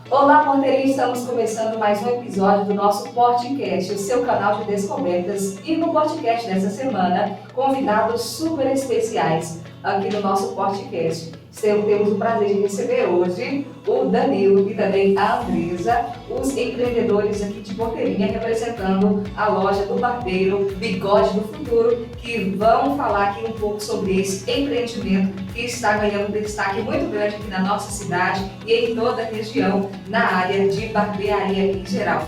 Olá, Porteirinha! Estamos começando mais um episódio do nosso podcast, o seu canal de descobertas. E no podcast dessa semana, convidados super especiais aqui no nosso podcast. Temos o prazer de receber hoje o Danilo e também a Andresa, os empreendedores aqui de Porteirinha, representando a loja do barbeiro Bigode do Futuro, que vão falar aqui um pouco sobre esse empreendimento que está ganhando um destaque muito grande aqui na nossa cidade e em toda a região, na área de barbearia em geral.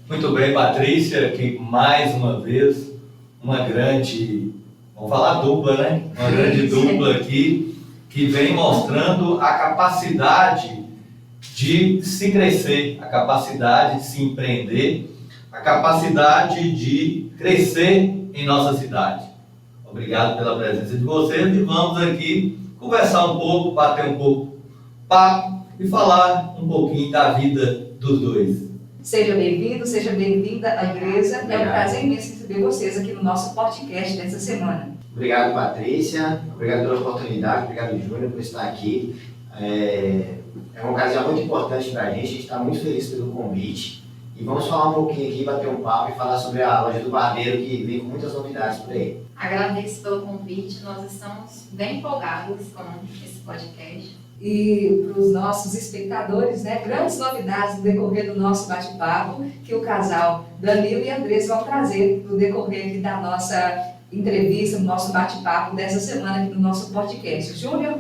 Muito bem, Patrícia, que mais uma vez uma grande, vamos falar dupla, né? Uma grande dupla aqui, que vem mostrando a capacidade de se crescer, a capacidade de se empreender, a capacidade de crescer em nossa cidade. Obrigado pela presença de vocês e vamos aqui conversar um pouco, bater um pouco papo e falar um pouquinho da vida dos dois. Seja bem-vindo, seja bem-vinda, Andresa. É um prazer imenso receber vocês aqui no nosso podcast dessa semana. Obrigado, Patrícia. Obrigado pela oportunidade. Obrigado, Júnior, por estar aqui. É uma ocasião muito importante para a gente está muito feliz pelo convite. E vamos falar um pouquinho aqui, bater um papo e falar sobre a loja do barbeiro, que vem com muitas novidades por aí. Agradeço pelo convite. Nós estamos bem empolgados com esse podcast. E para os nossos espectadores, né, grandes novidades no decorrer do nosso bate-papo que o casal Danilo e Andresa vão trazer no decorrer aqui da nossa entrevista, no nosso bate-papo dessa semana aqui no nosso podcast. Júnior,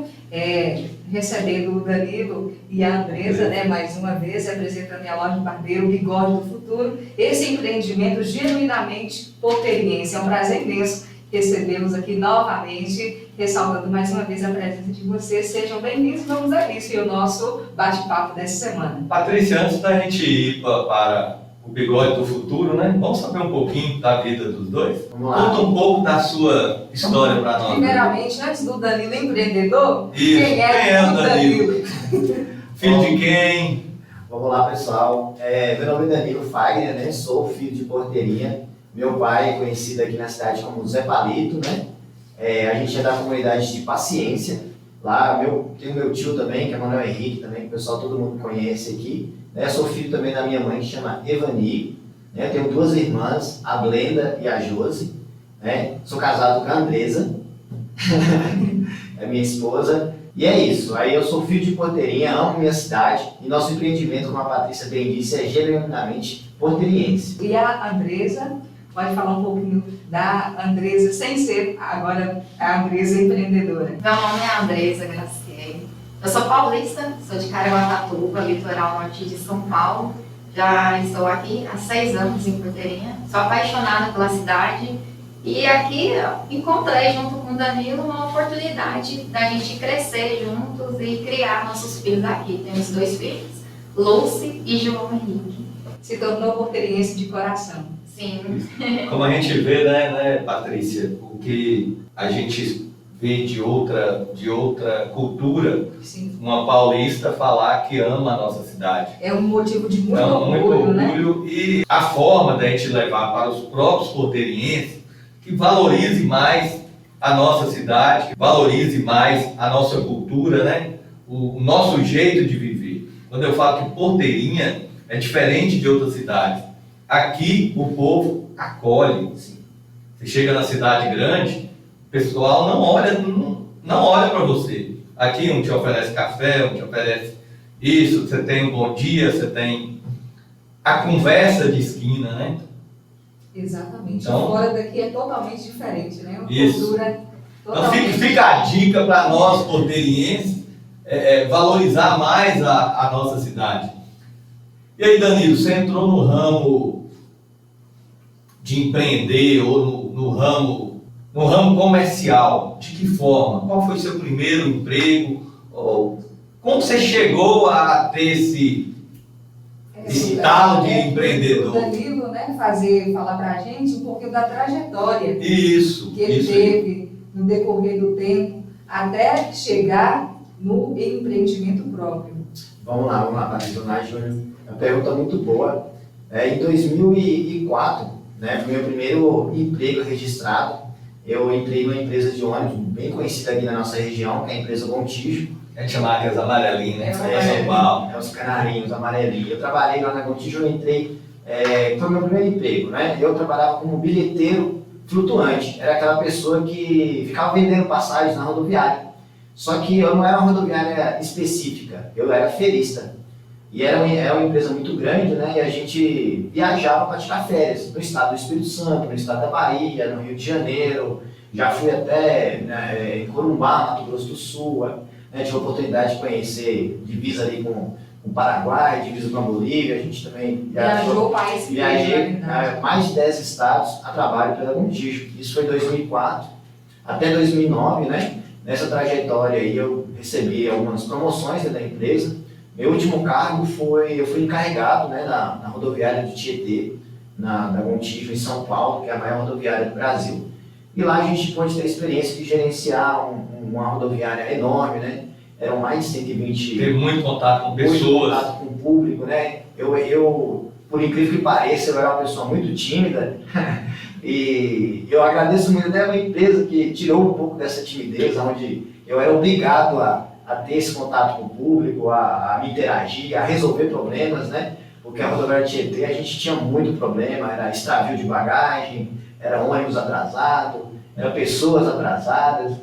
recebendo o Danilo e a Andresa, né, mais uma vez, apresentando a loja do barbeiro Bigode do Futuro, esse empreendimento genuinamente porteiriense. É um prazer imenso recebê-los aqui novamente, ressaltando mais uma vez a presença de vocês. Sejam bem-vindos, vamos a isso e o nosso bate-papo dessa semana. Patrícia, antes da gente ir para o Bigode do Futuro, né? Vamos saber um pouquinho da vida dos dois? Vamos lá. Conta um pouco da sua história para nós. Primeiramente, antes do Danilo empreendedor, Isso. quem é o Danilo? Filho de quem? Vamos lá, pessoal. Meu nome é Danilo Fagner, né? Sou filho de Porteirinha. Meu pai é conhecido aqui na cidade como Zé Palito, né? A gente é da comunidade de Paciência. Lá tem o meu tio também, que é Manuel Henrique, também, que o pessoal todo mundo conhece aqui. Sou filho também da minha mãe, que chama Evani. Tenho duas irmãs, a Blenda e a Josi. Sou casado com a Andresa, é minha esposa. E é isso. Aí eu sou filho de Porteirinha, amo minha cidade. E nosso empreendimento, como a Patrícia bem disse, é genuinamente porteiriense. E a Andresa? Pode falar um pouquinho da Andresa, sem ser agora a Andresa empreendedora. Meu nome é Andresa Graciele. Eu sou paulista, sou de Caraguatatuba, litoral norte de São Paulo. Já estou aqui há 6 anos em Porteirinha. Sou apaixonada pela cidade e aqui encontrei junto com o Danilo uma oportunidade da gente crescer juntos e criar nossos filhos aqui. Temos 2 filhos, Lúcia e João Henrique. Se tornou porteiriense de coração. Sim. Como a gente vê, né, Patrícia, o que a gente vê de outra cultura, Sim. uma paulista falar que ama a nossa cidade. É um motivo de muito Muito orgulho, né? orgulho e a forma da gente levar para os próprios porteirienses que valorize mais a nossa cidade, que valorize mais a nossa cultura, né? O nosso jeito de viver. Quando eu falo que Porteirinha é diferente de outras cidades, aqui o povo acolhe. Assim. Você chega na cidade grande, o pessoal não olha para você. Aqui um te oferece café, um te oferece isso, você tem um bom dia, você tem a conversa de esquina, né? Exatamente. Então, fora daqui é totalmente diferente, né? Uma isso. cultura Então totalmente fica a dica para nós porteirienses valorizar mais a nossa cidade. E aí, Danilo, você entrou no ramo de empreender ou no ramo comercial. De que forma? Qual foi o seu primeiro emprego? Ou como você chegou a ter esse talo de empreendedor? O Danilo, né, falar para a gente um pouquinho da trajetória Isso, que ele isso teve no decorrer do tempo até chegar no empreendimento próprio. Vamos lá, Patrícia, Júnior. Uma pergunta muito boa. Em 2004, né, foi meu primeiro emprego registrado. eu entrei numa empresa de ônibus bem conhecida aqui na nossa região, que é a empresa Gontijo. A gente chama aqueles amarelinhos, né? É, São Paulo. É os canarinhos amarelinhos. Eu trabalhei lá na Gontijo, eu entrei, foi o meu primeiro emprego, né? Eu trabalhava como bilheteiro flutuante. Era aquela pessoa que ficava vendendo passagens na rodoviária. Só que eu não era uma rodoviária específica, eu era ferista. E era uma empresa muito grande, né? E a gente viajava para tirar férias no estado do Espírito Santo, no estado da Bahia, no Rio de Janeiro. Já fui até em Corumbá, Mato Grosso do Sul. Né? Tive a oportunidade de conhecer divisa ali com o Paraguai, divisa com a Bolívia. A gente também Viajou o país inteiro, viajei na verdade. mais de 10 estados a trabalho pela Gontijo. Isso foi em 2004 até 2009, né? Nessa trajetória aí eu recebi algumas promoções da empresa. Meu último cargo eu fui encarregado, né, na rodoviária de Tietê, da Gontijo, em São Paulo, que é a maior rodoviária do Brasil. E lá a gente pôde ter a experiência de gerenciar uma rodoviária enorme, né? Eram mais de 120... Teve muito contato com muito pessoas. contato com o público, né? Eu, por incrível que pareça, eu era uma pessoa muito tímida. E eu agradeço muito até a empresa que tirou um pouco dessa timidez, onde eu era obrigado a ter esse contato com o público, a me interagir, a resolver problemas, né? Porque a rodoviária Tietê a gente tinha muito problema, era extravio de bagagem, era ônibus atrasado, era pessoas atrasadas,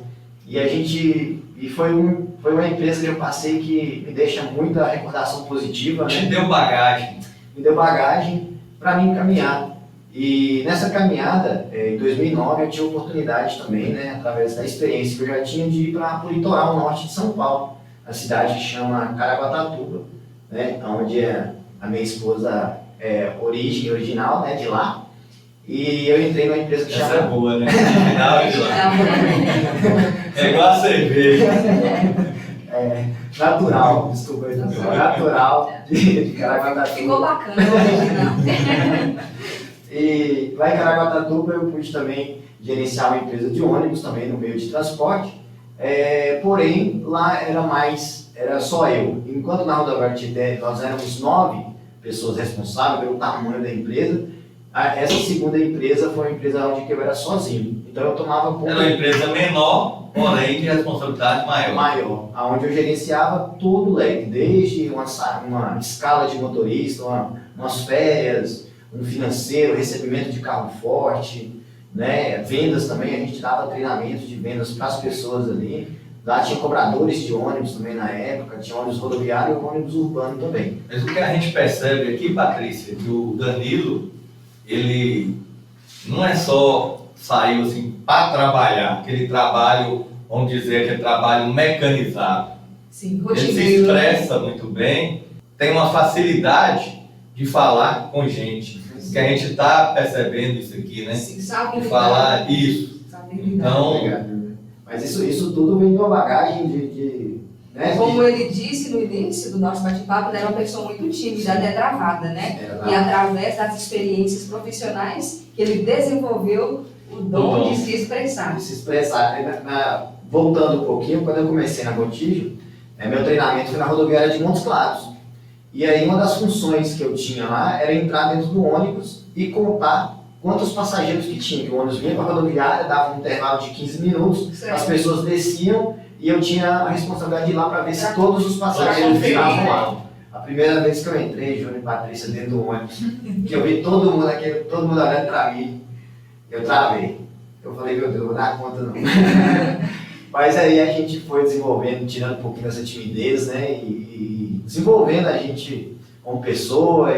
e foi uma empresa que eu passei que me deixa muita recordação positiva, Te né? deu bagagem. Me deu bagagem para mim caminhar. E nessa caminhada, em 2009, eu tive a oportunidade também, né, através da experiência que eu já tinha, de ir para o litoral norte de São Paulo, a cidade que chama Caraguatatuba, né, onde a minha esposa é original, né, de lá. E eu entrei numa empresa que Essa é chama... boa, né? Final de lá. É igual a cerveja. Natural, desculpa, natural de Caraguatatuba. Ficou bacana o original. E lá em Caraguatatuba eu pude também gerenciar uma empresa de ônibus também no meio de transporte, porém lá era só eu. Enquanto na rodoviária Tietê nós éramos 9 pessoas responsáveis pelo tamanho da empresa, essa segunda empresa foi uma empresa onde eu era sozinho. Então eu tomava conta... Era uma empresa menor, porém de responsabilidade maior. onde eu gerenciava todo o leque, desde uma escala de motorista, umas férias, um financeiro, recebimento de carro forte, né? Vendas também, a gente dava treinamento de vendas para as pessoas ali. Lá tinha cobradores de ônibus também na época, tinha ônibus rodoviário e ônibus urbano também. Mas o que a gente percebe aqui, Patrícia, que o Danilo, ele não é só saiu assim para trabalhar, aquele trabalho, vamos dizer, aquele trabalho mecanizado. Sim, Ele se rotineiro. expressa muito bem, tem uma facilidade de falar com gente, que a gente está percebendo isso aqui, né? Sim, sabe De falar isso. Sabe lidar. Então, Obrigado. Mas isso tudo vem de uma bagagem né? Como ele disse no início do nosso bate-papo, ele era uma pessoa muito tímida, até travada, né? Era E através das experiências profissionais que ele desenvolveu o dom de se expressar. de se expressar. Voltando um pouquinho, quando eu comecei na Gontijo, meu treinamento foi na rodoviária de Montes Claros. E aí uma das funções que eu tinha lá era entrar dentro do ônibus e contar quantos passageiros que tinha. Que o ônibus vinha para a rodoviária, dava um intervalo de 15 minutos, Certo. as pessoas desciam e eu tinha a responsabilidade de ir lá para ver se todos os passageiros conferir, estavam né? lá. A primeira vez que eu entrei, Júnior e Patrícia, dentro do ônibus, que eu vi todo mundo olhando para mim, eu travei. Eu falei, meu Deus, não vou dar conta não. Mas aí a gente foi desenvolvendo, tirando um pouquinho dessa timidez, né? E desenvolvendo a gente como pessoa,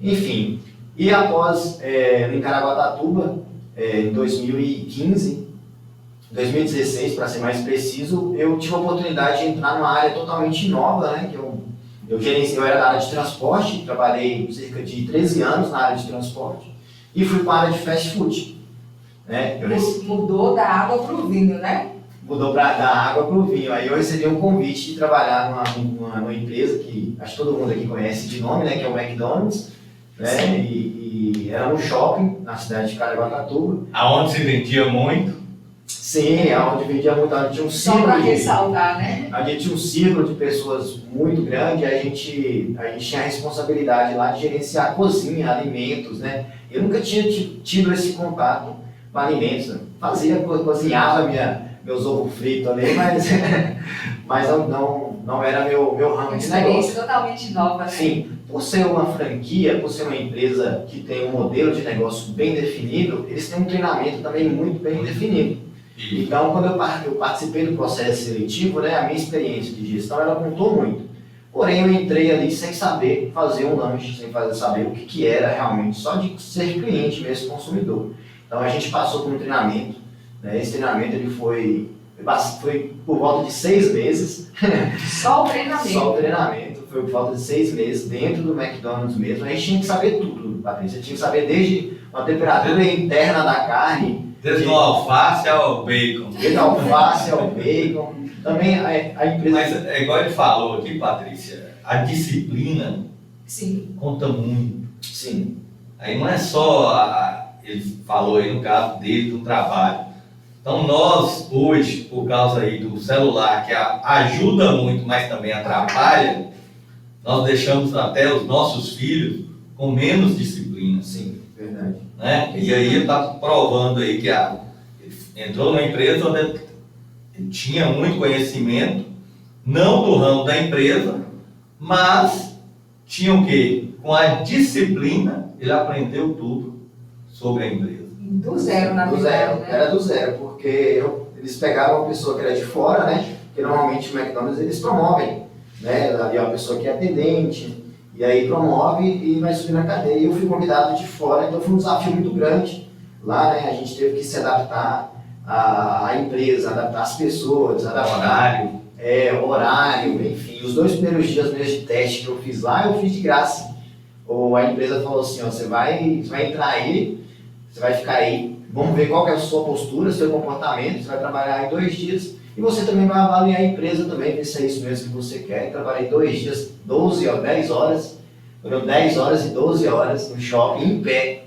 enfim. E após, em Caraguatatuba, em 2016, para ser mais preciso, eu tive a oportunidade de entrar numa área totalmente nova, né? Que eu era da área de transporte, trabalhei cerca de 13 anos na área de transporte e fui para a área de fast food. Né? Mudou da água para o vinho, né? Mudou da água para o vinho. Aí eu recebi um convite de trabalhar numa empresa que acho que todo mundo aqui conhece de nome, né? Que é o McDonald's. Né? E era no shopping, na cidade de Caraguatatuba. aonde se vendia muito, Sim, onde vendia muito, onde tinha um Só círculo para de... ressaltar, né? A gente tinha um círculo de pessoas muito grande, a gente tinha a responsabilidade lá de gerenciar a cozinha, alimentos, né? Eu nunca tinha tido esse contato, com alimentos. Né? Cozinhava meus ovos fritos ali, mas, mas não era meu ramo Uma de experiência negócio. totalmente nova, né? Sim, por ser uma franquia, por ser uma empresa que tem um modelo de negócio bem definido, eles têm um treinamento também muito bem definido. E Então, quando eu participei do processo seletivo, né, a minha experiência de gestão, ela contou muito. Porém, eu entrei ali sem saber fazer um lanche, sem saber o que era realmente, só de ser cliente mesmo, consumidor. Então, a gente passou por um treinamento, né, esse treinamento ele foi por volta de 6 meses. Só o treinamento. Só o treinamento, foi por volta de 6 meses, dentro do McDonald's mesmo. A gente tinha que saber tudo, Patrícia. Tinha que saber desde a temperatura interna da carne, desde o alface ao bacon. desde a alface ao bacon. Também a empresa... Mas é igual ele falou aqui, Patrícia, a disciplina Sim. conta muito. Sim, Aí não é só, ele falou aí no caso dele, do trabalho. Então nós hoje, por causa aí do celular, que ajuda muito, mas também atrapalha, nós deixamos até os nossos filhos com menos disciplina. sim, verdade. Né? E aí ele está provando aí que ele entrou numa empresa onde ele tinha muito conhecimento, não do ramo da empresa, mas tinha o quê? Com a disciplina, ele aprendeu tudo sobre a empresa. Do zero, na Do verdade, zero, né? era do zero, porque eles pegavam uma pessoa que era de fora, né? Porque normalmente o McDonald's eles promovem, né? Havia uma pessoa que é atendente, e aí promove e vai subir na cadeia. E eu fui convidado de fora, então foi um desafio muito grande. Lá, né, a gente teve que se adaptar à empresa, adaptar as pessoas, adaptar horário, enfim. Os 2 primeiros dias mesmo de teste que eu fiz lá, eu fiz de graça. Ou a empresa falou assim, ó, você vai entrar aí, você vai ficar aí, vamos ver qual que é a sua postura, seu comportamento, você vai trabalhar em 2 dias e você também vai avaliar a empresa também, ver se é isso mesmo que você quer. Trabalhei 2 dias, 10 horas, foram 10 horas e 12 horas no shopping, em pé,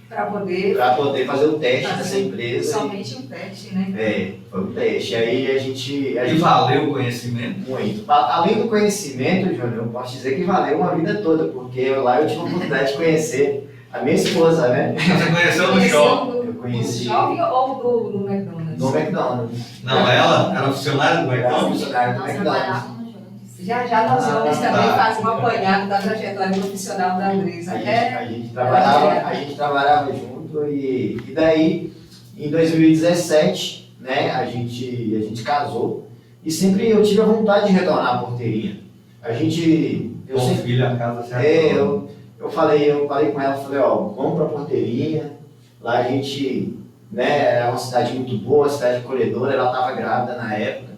Para poder para poder fazer o teste fazer dessa empresa. somente um teste, né? Foi um teste. Aí a gente E valeu o conhecimento. muito. Além do conhecimento, Júnior, eu posso dizer que valeu uma vida toda, porque lá eu tive a oportunidade de conhecer a minha esposa, né? Você conheceu no shopping? Eu conheci Do shopping ou do McDonald's? no McDonald's. Não, ela era funcionária do Era McDonald's? funcionária do Nós McDonald's. trabalhávamos juntos. Já nós vamos também tá. fazer um apanhado da trajetória profissional da Andresa. Até A gente trabalhava junto e daí, em 2017, né, a gente casou e sempre eu tive a vontade de retornar à porteirinha. Eu Com sempre filho, a casa se eu falei com ela, falei, ó, vamos pra Porteirinha, lá a gente, né, é uma cidade muito boa, cidade acolhedora, ela estava grávida na época,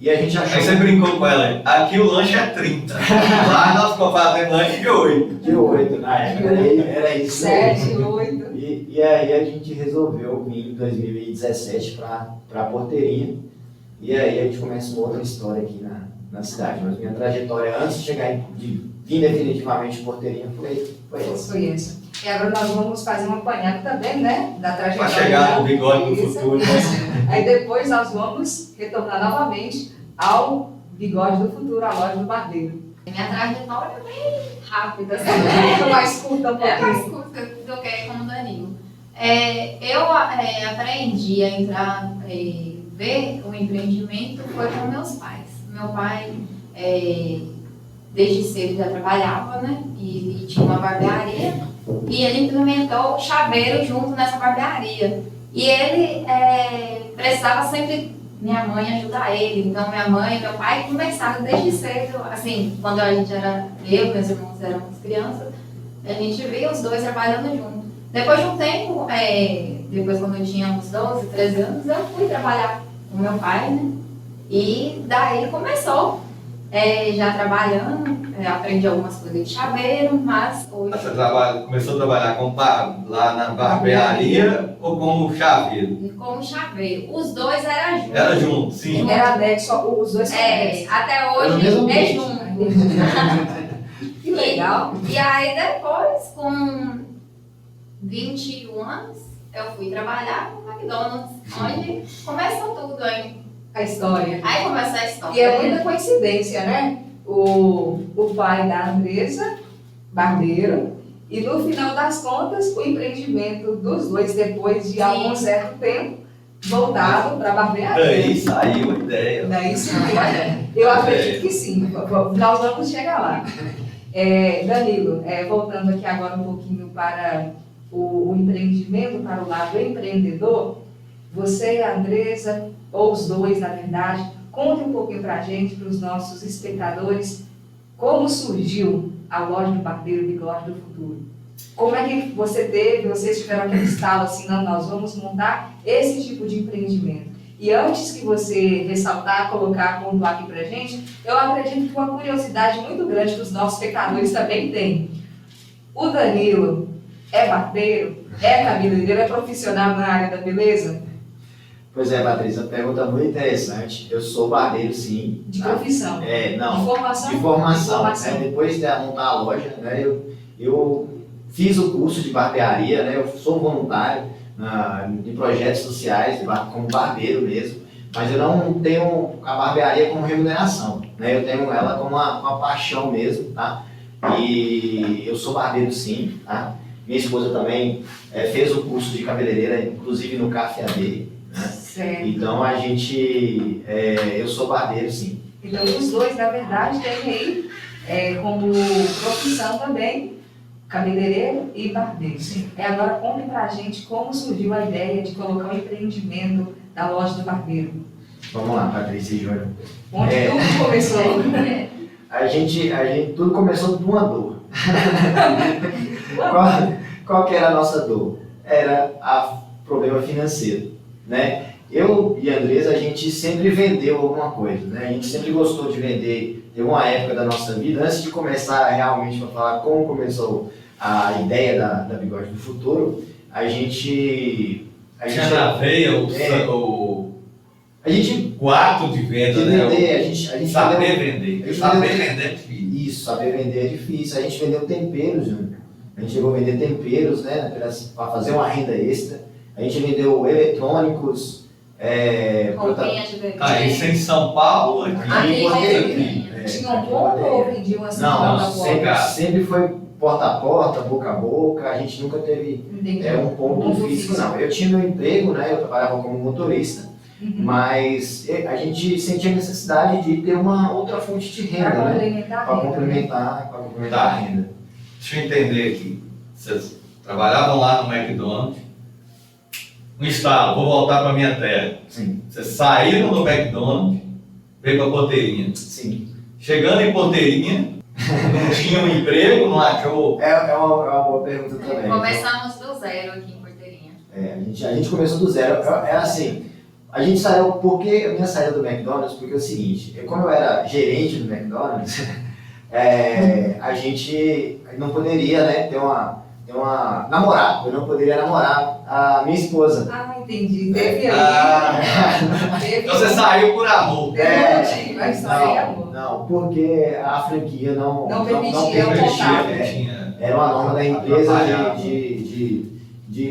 e a gente achou Aí você brincou com ela, aqui o lanche é 30. Lá nós ficamos fazendo lanche de 8. de 8 na época, era isso. 7, 8. E aí a gente resolveu vir em 2017 pra Porteirinha, e aí a gente começa uma outra história aqui na cidade, mas minha trajetória antes de chegar de vir definitivamente em Porteirinha foi essa. Foi isso. E agora nós vamos fazer um apanhado também, né? Da Para trajetória. chegar no bigode do Isso. futuro. Aí depois nós vamos retornar novamente ao bigode do futuro, a loja do barbeiro. Minha trajetória é bem rápida, assim. Muito mais curta um É mais pouquinho. curta do que como Danilo. Eu aprendi a entrar, ver o empreendimento foi com meus pais. Meu pai, desde cedo já trabalhava, né? E tinha uma barbearia. E ele implementou o chaveiro junto nessa barbearia. E ele precisava sempre minha mãe ajudar ele. Então minha mãe e meu pai começaram desde cedo, assim, quando a gente era, eu e meus irmãos éramos crianças, a gente via os 2 trabalhando junto. Depois de um tempo, depois quando eu tinha uns 12, 13 anos, eu fui trabalhar com meu pai, né? E daí começou, já trabalhando, aprendi algumas coisas de chaveiro, mas hoje... Você começou a trabalhar lá na barbearia ou como chaveiro? Como chaveiro. Os 2 eram juntos. Era junto, sim. Era anexo, os dois são anexos. Até Era o hoje mesmo é ambiente. junto. Que legal. E aí depois, com 21 anos, eu fui trabalhar no McDonald's, onde começou tudo aí. A história. Aí começou a história. E é muita coincidência, né? O pai da Andresa, barbeiro, E no final das contas, o empreendimento dos dois, depois de algum certo tempo, voltado para a barbearia. Daí saiu a ideia. Daí sim, eu acredito que sim, nós vamos chegar lá. Danilo, voltando aqui agora um pouquinho para o empreendimento, para o lado empreendedor, você e a Andresa, ou os dois na verdade, conte um pouquinho para a gente, para os nossos espectadores, como surgiu a loja do Barbeiro Bigode do Futuro. Como é que vocês tiveram aquele estalo assim, não, nós vamos montar esse tipo de empreendimento. E antes que você ressaltar, colocar, pontuar aqui pra gente, eu acredito que uma curiosidade muito grande que os nossos pecadores também têm. O Danilo é barbeiro, é cabeleireiro, é profissional na área da beleza? Pois é, Patrícia, pergunta muito interessante. Eu sou barbeiro, sim. De profissão? Não. De formação? De formação. Depois de montar a loja, né, eu fiz o curso de barbearia, né, eu sou voluntário de projetos sociais, como barbeiro mesmo, mas eu não tenho a barbearia como remuneração, né, eu tenho ela como uma paixão mesmo, tá? E eu sou barbeiro sim, tá? Minha esposa também fez o curso de cabeleireira, inclusive no CAFEAD, né? Certo. Então eu sou barbeiro sim. Então os dois, na verdade, têm aí como profissão também cabeleireiro e barbeiro. Sim. Agora conte pra gente como surgiu a ideia de colocar o empreendimento da loja do barbeiro. Vamos lá, Patrícia e Júnior. Onde tudo começou? Tudo começou de uma dor. Qual que era a nossa dor? Era o problema financeiro, né? Eu e a Andresa, a gente sempre vendeu alguma coisa, né? A gente sempre gostou de vender. Teve uma época da nossa vida, antes de começar realmente para falar como começou a ideia da Bigode do Futuro, a gente Já veia a gente o ato de venda, de né? vender, a gente Saber vendeu, vender. a gente Saber vendeu- vender é difícil. Isso, saber vender é difícil. A gente vendeu temperos, Júnior. A gente chegou a vender temperos, né, para fazer uma renda extra. A gente vendeu eletrônicos, Roupinha de bebê. Isso em São Paulo, aqui. Aqui, Tinha um ponto ou vendiam assim? Não, porta a porta? sempre foi porta a porta, boca a boca. A gente nunca teve Entendi. um ponto físico, não. Eu tinha meu emprego, né, eu trabalhava como motorista, mas a gente sentia necessidade de ter uma outra fonte de renda, Para né? complementar a Para renda, né? complementar Tá. a renda. Deixa eu entender aqui. Vocês trabalhavam lá no McDonald's. Um estalo, vou voltar para minha terra. Sim, Vocês saíram do McDonald's, veio para Porteirinha. sim. Chegando em Porteirinha, não tinha um emprego, não achou. É uma boa pergunta também. Começamos do zero aqui em Porteirinha. A gente começou do zero. É assim, a gente saiu, porque a minha saída do McDonald's, porque é o seguinte, como eu era gerente do McDonald's, a gente não poderia, né, ter uma namorada, eu não poderia namorar a minha esposa. Ah, entendi. Teve aí. Então você saiu por amor. Vai sair, amor. Não, porque a franquia não permitia o permitia, contato. né? Era uma norma da empresa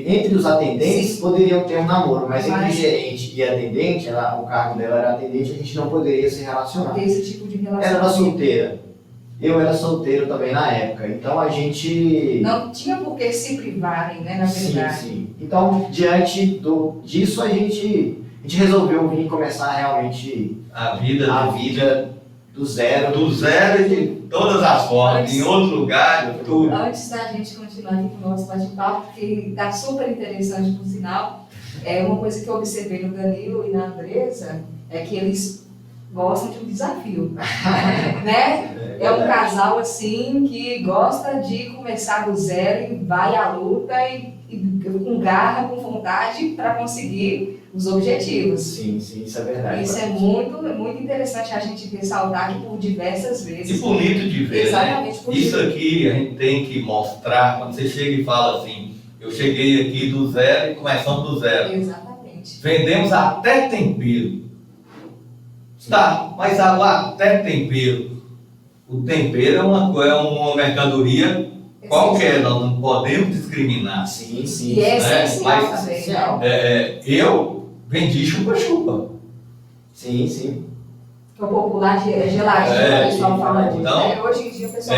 entre os atendentes Sim. poderiam ter um namoro, mas entre Mas- gerente e atendente, o cargo dela era atendente, a gente não poderia se relacionar. Ter esse tipo de Ela era relação. solteira. Eu era solteiro também na época, então a gente... Não tinha por que se privarem, né, na Sim, verdade. sim. Então, diante disso, a gente resolveu vir começar realmente A vida a vida do zero. do zero e de todas as formas, em outro lugar, tudo. Antes da gente continuar aqui com o nosso bate-papo, que está super interessante por sinal, uma coisa que eu observei no Danilo e na Andresa é que eles gostam de um desafio, né? É um casal assim que gosta de começar do zero e vai à luta e com garra, com vontade para conseguir os objetivos. Sim, isso é verdade. Isso é muito, muito interessante a gente ressaltar aqui por diversas E vezes. bonito de ver, né? Exatamente, bonito. Isso aqui a gente tem que mostrar, quando você chega e fala assim, eu cheguei aqui do zero e começamos do zero. Exatamente. Vendemos até tempero. Tá, mas até tempero. O tempero é uma mercadoria qualquer, nós não podemos discriminar. Sim. E é né? essencial Mas- também, né? Eu vendi chupa-chupa. Sim. O popular geladinho, o pessoal fala disso. então, Né? Hoje em dia o pessoal...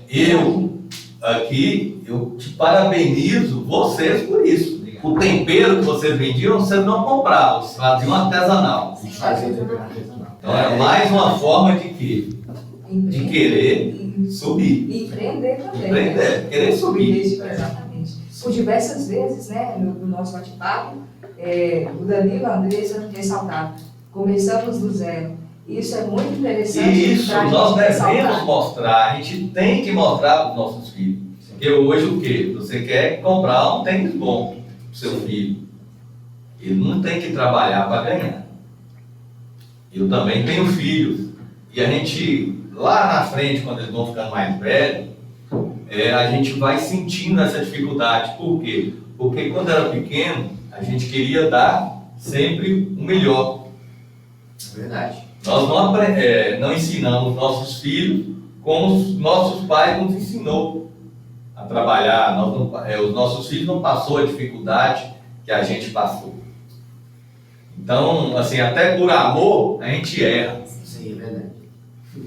Eu aqui, eu te parabenizo vocês por isso. O tempero que vocês vendiam, vocês não compravam, vocês faziam artesanal. A gente fazia o tempero artesanal. Então é mais uma forma de quê? De querer subir. E empreender também. Empreender, querer subir. Exatamente. Por diversas vezes, né, no nosso bate-papo, o Danilo e a Andressa ressaltaram, começamos do zero. Isso é muito interessante. Isso, pra nós gente devemos ressaltar. mostrar, a gente tem que mostrar para os nossos filhos. Porque hoje o quê? Você quer comprar um tênis bom para o seu filho. Ele não tem que trabalhar para ganhar. Eu também tenho filhos. E a gente, lá na frente, quando eles vão ficando mais velhos, a gente vai sentindo essa dificuldade. Por quê? Porque quando era pequeno, a gente queria dar sempre o melhor. É verdade. Nós não ensinamos nossos filhos como os nossos pais nos ensinou a trabalhar. Os nossos filhos não passou a dificuldade que a gente passou. Então, assim, até por amor, a gente erra. Sim, é verdade.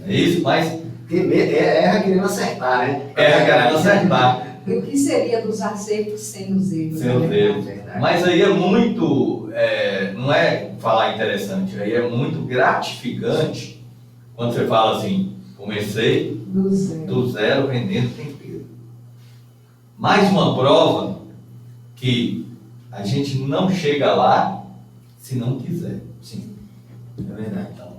É isso, mas Erra querendo acertar, né? erra querendo acertar. E o que seria dos acertos sem os erros? Sem os né? erros. Verdade. Mas aí é muito, não é falar interessante, aí é muito gratificante quando você fala assim, comecei Do zero. do zero vendendo tempero. Mais uma prova que a gente não chega lá se não quiser. Sim, é verdade. Então,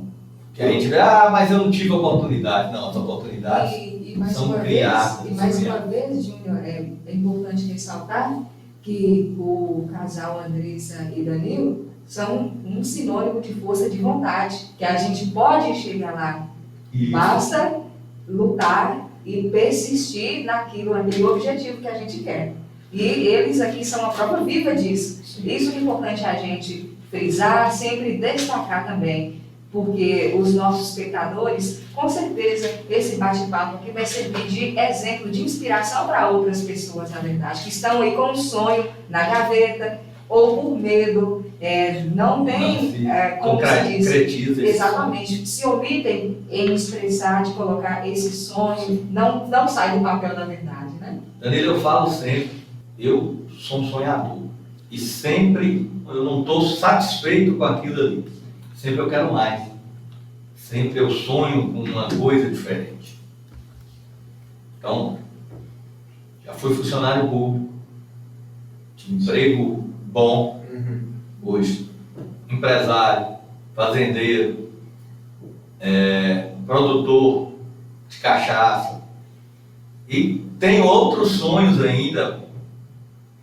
que a gente vê, mas eu não tive oportunidade. Não, as oportunidades E mais são uma criadas. vez, Júnior, é importante ressaltar que o casal Andressa e Danilo são um sinônimo de força de vontade, que a gente pode chegar lá. Isso. Basta lutar e persistir naquele objetivo que a gente quer. E eles aqui são a prova viva disso. Isso é importante a gente frisar, sempre destacar também, porque os nossos espectadores, com certeza, esse bate-papo aqui vai servir de exemplo, de inspiração para outras pessoas, na verdade, que estão aí com um sonho na gaveta, ou por medo, não tem, como se diz, Concretiza isso. exatamente, se omitem em expressar, de colocar esse sonho, não sai do papel da verdade, né? Danilo, eu falo sempre, eu sou um sonhador. E sempre eu não estou satisfeito com aquilo ali. Sempre eu quero mais. Sempre eu sonho com uma coisa diferente. Então, já fui funcionário público, tinha emprego bom, hoje, empresário, fazendeiro, produtor de cachaça. E tem outros sonhos ainda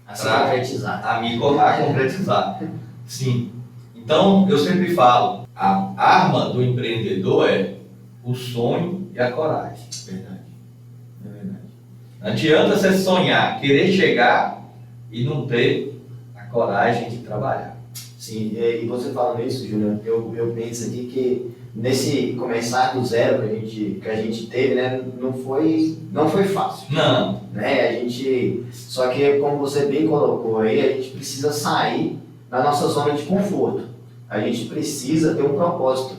A se concretizar. a concretizar. Sim. Então, eu sempre falo, a arma do empreendedor é o sonho e a coragem. Verdade. É verdade. Não adianta você sonhar, querer chegar e não ter a coragem de trabalhar. Sim, e você falando isso, Júnior, eu penso aqui que nesse começar do zero que a gente teve, né, não foi fácil. Não. Né? Só que, como você bem colocou aí, a gente precisa sair da nossa zona de conforto. A gente precisa ter um propósito,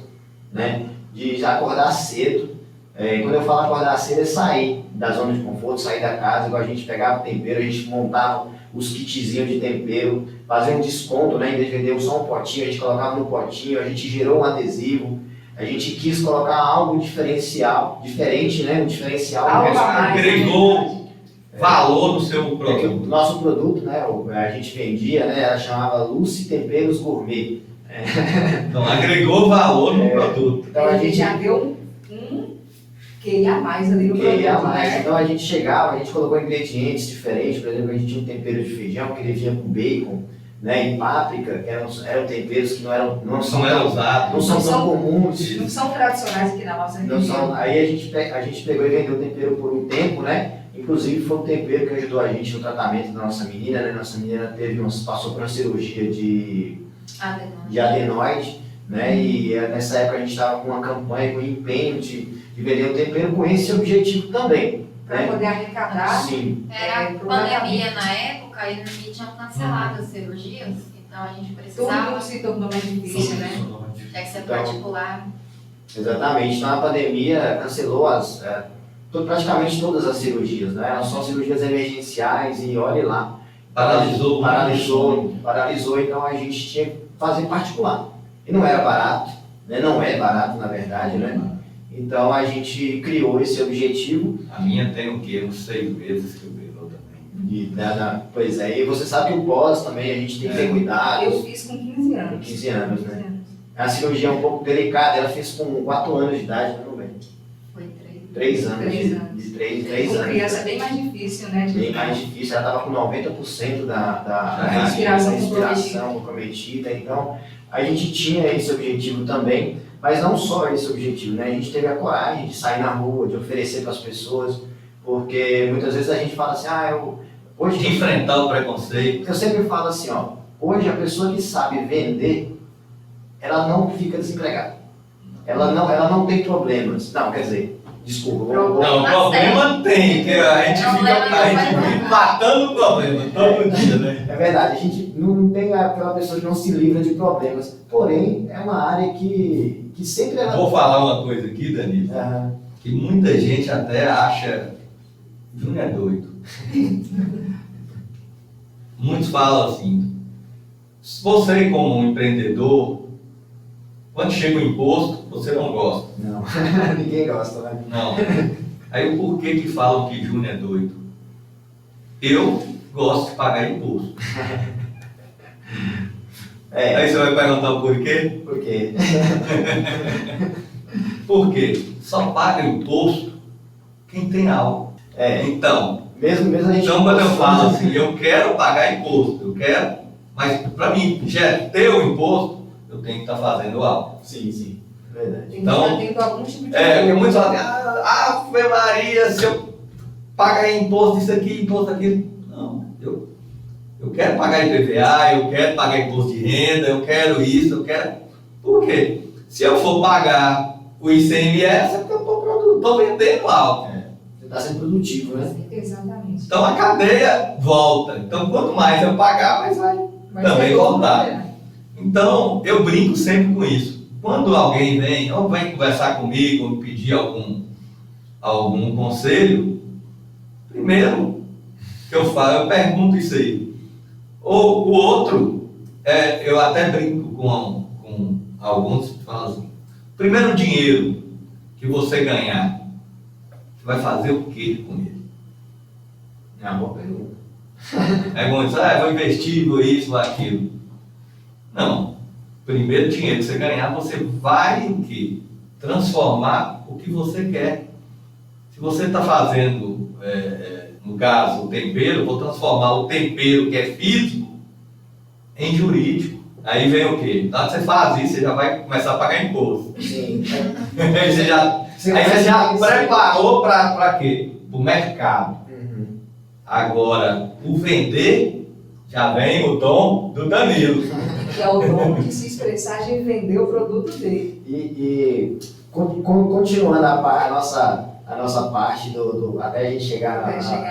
né? De já acordar cedo. Quando eu falo acordar cedo, é sair da zona de conforto, sair da casa, igual a gente pegava o tempero, a gente montava os kitzinhos de tempero, fazia um desconto, né? Em vez de vender só um potinho, a gente colocava no potinho, a gente gerou um adesivo, a gente quis colocar algo diferente, né? Um diferencial. Algo a mais, agregou valor no seu Porque o produto. nosso produto, né? A gente vendia, né? Ela chamava Lucy Temperos Gourmet. Então, agregou valor no produto. Então a gente já deu um QI a mais ali no produto, né? Então a gente chegava, a gente colocou ingredientes diferentes, por exemplo, a gente tinha um tempero de feijão que ele vinha com bacon, né, e páprica, que eram temperos que não são tão comuns. Não são tradicionais aqui na nossa região. Aí a gente pegou e vendeu o tempero por um tempo, né? Inclusive foi um tempero que ajudou a gente no tratamento da nossa menina, né? Nossa menina passou por uma cirurgia de adenoide, né? E nessa época a gente estava com uma campanha, com empenho de vender o tempero com esse objetivo também. Para poder arrecadar. Sim. Era pandemia na época e tinham cancelado as cirurgias, então a gente precisava. Tudo se tornou mais difícil, né? Tinha que ser particular. Exatamente. Então a pandemia cancelou praticamente todas as cirurgias, né? Eram só cirurgias emergenciais e olhe lá. Paralisou, então a gente tinha que fazer particular. E não era barato, né? Não é barato na verdade, né? Então a gente criou esse objetivo. A minha tem o quê? Uns 6 meses que operou também. Pois é, e você sabe que o pós também a gente tem que ter cuidado. Eu fiz com 15 anos. Com 15 anos, né? A cirurgia é um pouco delicada, ela fez com 4 anos de idade, não é? Foi 3 anos. 3 anos. De 3 Com anos. criança é bem mais difícil, né? Bem mais difícil, ela estava com 90% da respiração comprometida, então a gente tinha esse objetivo também, mas não só esse objetivo, né? A gente teve a coragem de sair na rua, de oferecer para as pessoas, porque muitas vezes a gente fala assim, hoje... De enfrentar o preconceito. Eu sempre falo assim, hoje a pessoa que sabe vender, ela não fica desempregada, ela não tem problemas, não, quer dizer... Desculpa. Não, problema tem, que a gente vive matando o problema todo dia, né? É verdade, a gente não tem aquela pessoa que não se livra de problemas, porém é uma área que sempre ela... Vou falar uma coisa aqui, Danilo, que muita gente até acha Júnior é doido. Muitos falam assim, você como um empreendedor, quando chega o imposto, você não gosta. Não, ninguém gosta, né? Não. Aí o porquê que falam que Júnior é doido? Eu gosto de pagar imposto. Aí você vai perguntar o porquê? Por quê? Por quê? Só paga imposto quem tem algo. Então, mesmo a gente... Então quando eu falo assim, eu quero pagar imposto, mas para mim, já ter o imposto, eu tenho que estar fazendo algo. Sim, verdade. Então, tendo algum tipo de porque muitos falam, Ave Maria, se eu pagar imposto isso aqui, imposto aquilo. Não, eu quero pagar IPVA, eu quero pagar imposto de renda, eu quero isso, eu quero... Por quê? Se eu for pagar o ICMS, é porque eu estou vendendo algo. Você está sendo produtivo, né? Exatamente. Então a cadeia volta. Então quanto mais eu pagar, mais vai também voltar. Então eu brinco sempre com isso. Quando alguém vem conversar comigo, me pedir algum conselho, primeiro que eu falo, eu pergunto isso aí. Ou o outro, eu até brinco com alguns que falam assim, primeiro dinheiro que você ganhar, você vai fazer o que com ele? É uma boa pergunta. Aí vão dizer, vou investir, vou isso, vou aquilo. Não. Primeiro dinheiro que você ganhar, você vai o quê? Transformar o que você quer. Se você está fazendo, no caso, o tempero, eu vou transformar o tempero que é físico em jurídico. Aí vem o quê? Na hora que você faz isso, você já vai começar a pagar imposto. Sim. Aí você já preparou para quê? Para o mercado. Agora, o vender, já vem o dom do Danilo. Que é o dom de se expressar, de vender o produto dele. E continuando a nossa parte até a gente chegar